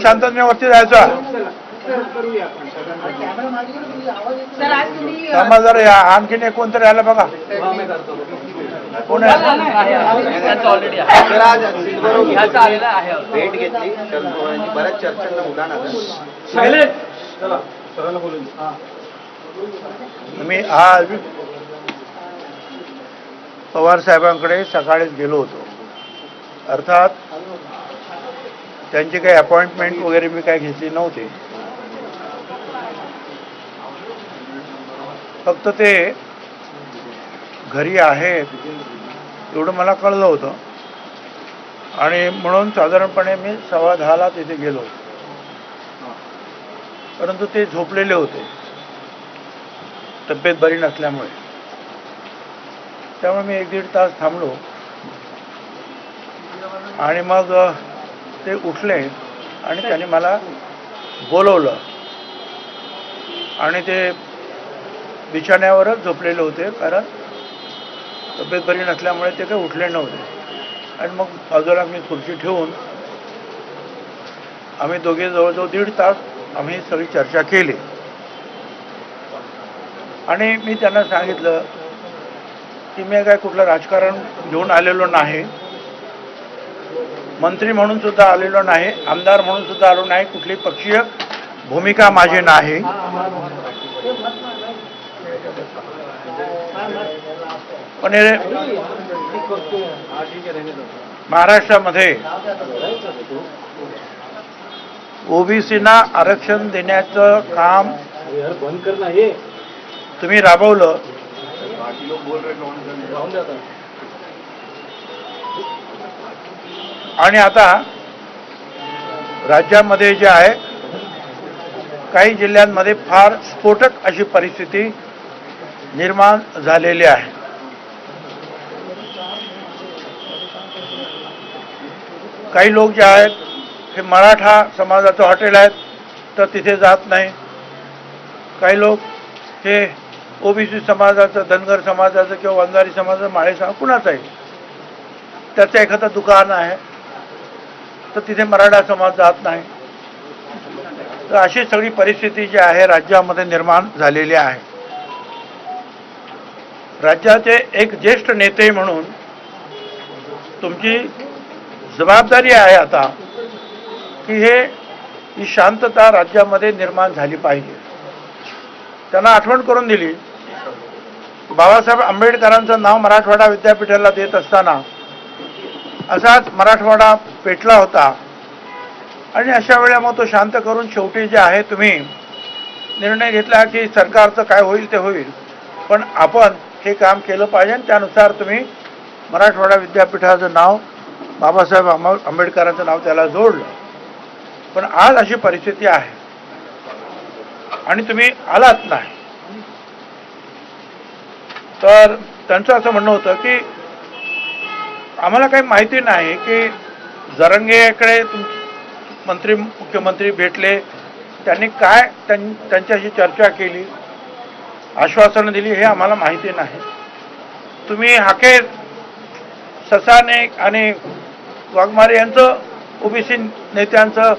शांततेवरती जायचा थांबा जरा या आणखीन एक कोणतरी आलं बघा कोण आहे भेट घेतली शरद पवारांची बऱ्याच चर्चांना उधाण आलं मी आज पवार साहेबांकडे सकाळीच गेलो होतो अर्थात त्यांची काही अपॉइंटमेंट वगैरे मी काही घेतली नव्हती फक्त ते घरी आहेत एवढं मला कळलं होतं आणि म्हणून साधारणपणे मी 10:15 तिथे गेलो परंतु ते झोपलेले होते तब्येत बरी नसल्यामुळे त्यामुळे मी 1-1.5 तास थांबलो आणि मग ते उठले आणि त्यांनी मला बोलवलं आणि ते बिछाण्यावरच झोपलेले होते कारण तब्येत बरी नसल्यामुळे ते काही उठले नव्हते आणि मग बाजूला मी खुर्ची ठेवून आम्ही दोघे जवळजवळ 1.5 तास आम्ही सगळी चर्चा केली आणि मी त्यांना सांगितलं की मी काय कुठलं राजकारण घेऊन आलेलो नाही मंत्री म्हणून सुद्धा आलेलो नाही आमदार म्हणून सुद्धा आलो नाही कुठली पक्षीय भूमिका माझी नाही पण महाराष्ट्रामध्ये ओबीसीना आरक्षण देण्याचं काम तुम्ही राबवलं आणि आता राज्यामध्ये जे आहे काही जिल्ह्यांमध्ये फार स्फोटक अशी परिस्थिती निर्माण झालेली आहे काही लोक जे आहेत हे मराठा समाजाचं हॉटेल आहेत तर तिथे जात नाही काही लोक हे ओबीसी समाजाचं धनगर समाजाचं किंवा वंजारी समाजाचं माळे समाज कुणाचं आहे त्याचं एखादं दुकान आहे तर तिथे मराठा समाज जात नाही तर अशी सगळी परिस्थिती जी आहे राज्यामध्ये निर्माण झालेली आहे राज्याचे एक ज्येष्ठ नेते म्हणून तुमची जबाबदारी आहे आता की ही शांतता राज्यामध्ये निर्माण झाली पाहिजे त्यांना आठवण करून दिली बाबासाहेब आंबेडकरांचं नाव मराठवाडा विद्यापीठाला देत असताना असाच मराठवाडा पेटला होता आणि अशा वेळेला मग तो शांत करून शेवटी जे आहे तुम्ही निर्णय घेतला की सरकारचं काय होईल ते होईल पण आपण हे काम केलं पाहिजे आणि त्यानुसार तुम्ही मराठवाडा विद्यापीठाचं नाव बाबासाहेब आंबेडकरांचं नाव त्याला जोडलं पण आज अशी परिस्थिती आहे आणि तुम्ही आलात नाही तर त्यांचं असं म्हणणं होतं की आम्हाला काही माहिती नाही की जरंगेकडे मुख्यमंत्री भेटले त्यांनी काय त्यांच्याशी चर्चा केली आश्वासनं दिली हे आम्हाला माहिती नाही तुम्ही हाके ससाने आणि वाघमारे यांचं ओबीसी नेत्यांचं